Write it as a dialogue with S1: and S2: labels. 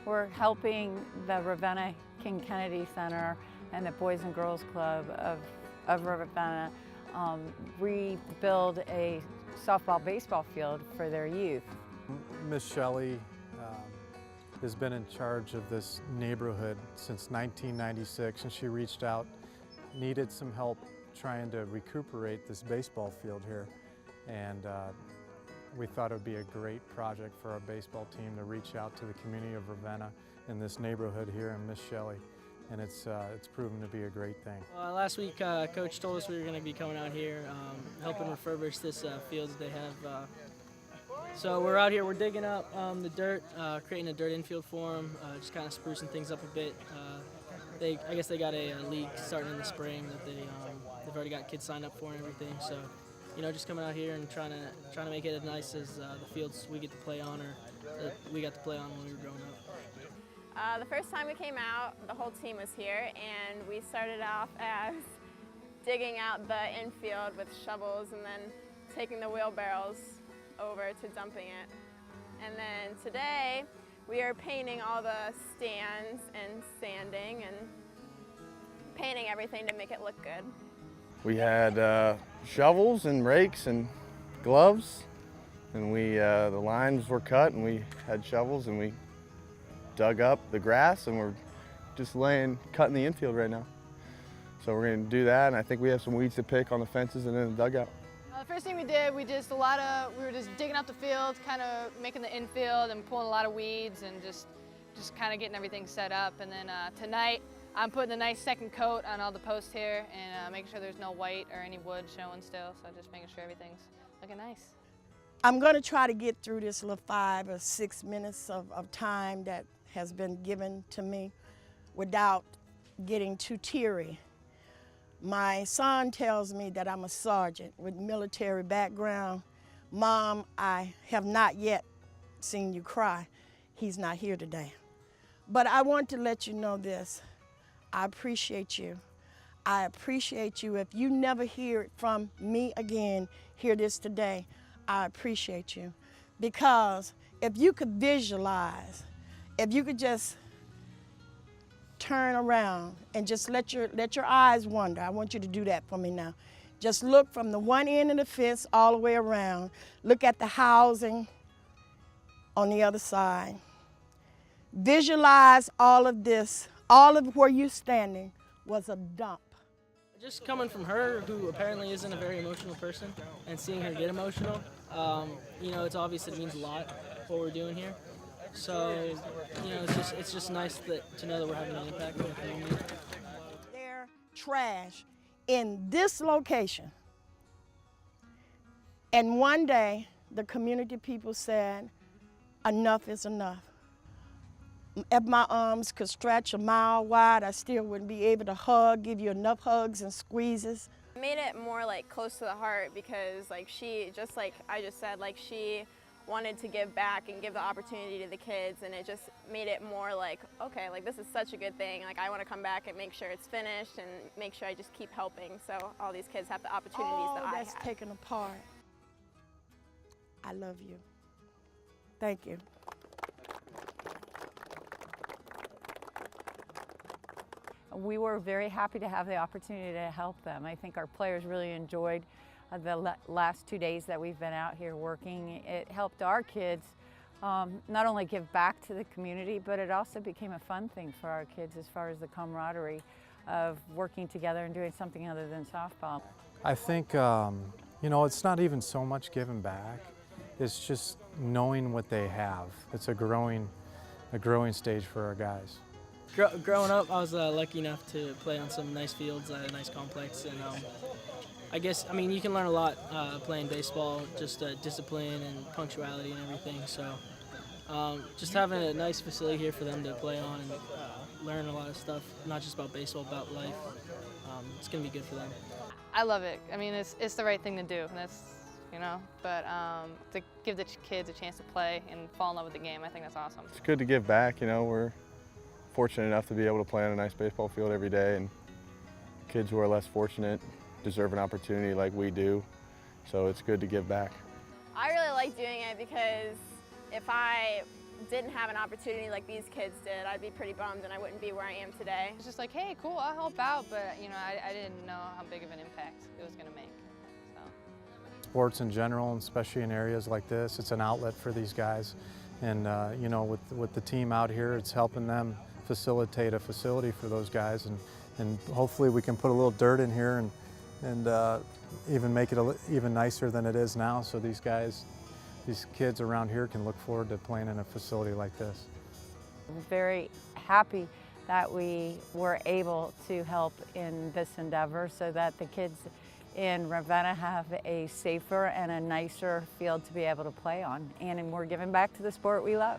S1: We're helping the Ravenna King Kennedy Center and the Boys and Girls Club of Ravenna rebuild a softball baseball field for their youth.
S2: Miss Shelley has been in charge of this neighborhood since 1996, and she reached out, needed some help trying to recuperate this baseball field here, and we thought it would be a great project for our baseball team to reach out to the community of Ravenna in this neighborhood here in Miss Shelley, and it's proven to be a great thing.
S3: Last week, Coach told us we were going to be coming out here helping refurbish this field that they have. So we're out here, we're digging up the dirt, creating a dirt infield for them, just kind of sprucing things up a bit. I guess they got a league starting in the spring that they've already got kids signed up for and everything. So, you know, just coming out here and trying to make it as nice as the fields we get to play on, or that we got to play on when we were growing up.
S4: The first time we came out, the whole team was here, and we started off as digging out the infield with shovels and then taking the wheelbarrows over to dumping it. And then today, we are painting all the stands and sanding and painting everything to make it look good.
S5: We had shovels and rakes and gloves, and the lines were cut, and we had shovels, and we dug up the grass, and we're just cutting the infield right now. So we're going to do that, and I think we have some weeds to pick on the fences and in the dugout.
S6: The first thing we did, we were just digging up the field, kind of making the infield and pulling a lot of weeds and just kind of getting everything set up. And then tonight, I'm putting a nice second coat on all the posts here and making sure there's no white or any wood showing still. So just making sure everything's looking nice.
S7: I'm going to try to get through this little 5 or 6 minutes of time that has been given to me without getting too teary. My son tells me that I'm a sergeant with military background. Mom, I have not yet seen you cry. He's not here today. But I want to let you know this. I appreciate you. I appreciate you. If you never hear it from me again, hear this today. I appreciate you. Because if you could visualize, if you could just turn around and just let your eyes wander. I want you to do that for me now. Just look from the one end of the fence all the way around. Look at the housing on the other side. Visualize all of this. All of where you're standing was a dump.
S3: Just coming from her, who apparently isn't a very emotional person, and seeing her get emotional, you know, it's obvious that it means a lot what we're doing here. So, you know, it's just nice to know that we're having an impact on the community.
S7: Their trash in this location. And one day, the community people said, enough is enough. If my arms could stretch a mile wide, I still wouldn't be able to hug, give you enough hugs and squeezes.
S4: It made it more like close to the heart because like she, just like I just said, like she wanted to give back and give the opportunity to the kids, and it just made it more like, okay, like this is such a good thing. Like I want to come back and make sure it's finished and make sure I just keep helping so all these kids have the opportunities that I had.
S7: That's taken apart. I love you. Thank you.
S1: We were very happy to have the opportunity to help them. I think our players really enjoyed the last 2 days that we've been out here working. It helped our kids not only give back to the community, but it also became a fun thing for our kids as far as the camaraderie of working together and doing something other than softball.
S2: I think, you know, it's not even so much giving back. It's just knowing what they have. It's a growing stage for our guys.
S3: Growing up, I was lucky enough to play on some nice fields at a nice complex, and I mean, you can learn a lot playing baseball, just discipline and punctuality and everything. So just having a nice facility here for them to play on and learn a lot of stuff, not just about baseball, about life, it's going to be good for them.
S6: I love it. I mean, it's the right thing to do, and that's, you know, but to give the kids a chance to play and fall in love with the game, I think that's awesome.
S5: It's good to give back, you know. We're fortunate enough to be able to play on a nice baseball field every day, and kids who are less fortunate deserve an opportunity like we do, so it's good to give back.
S4: I really like doing it because if I didn't have an opportunity like these kids did, I'd be pretty bummed and I wouldn't be where I am today.
S6: It's just like, hey, cool, I'll help out, but you know, I didn't know how big of an impact it was going to make. So.
S2: Sports in general, and especially in areas like this, it's an outlet for these guys. And you know, with the team out here, it's helping them facilitate a facility for those guys, and hopefully we can put a little dirt in here and even make it even nicer than it is now, so these kids around here can look forward to playing in a facility like this.
S1: I'm very happy that we were able to help in this endeavor so that the kids in Ravenna have a safer and a nicer field to be able to play on, and we're giving back to the sport we love.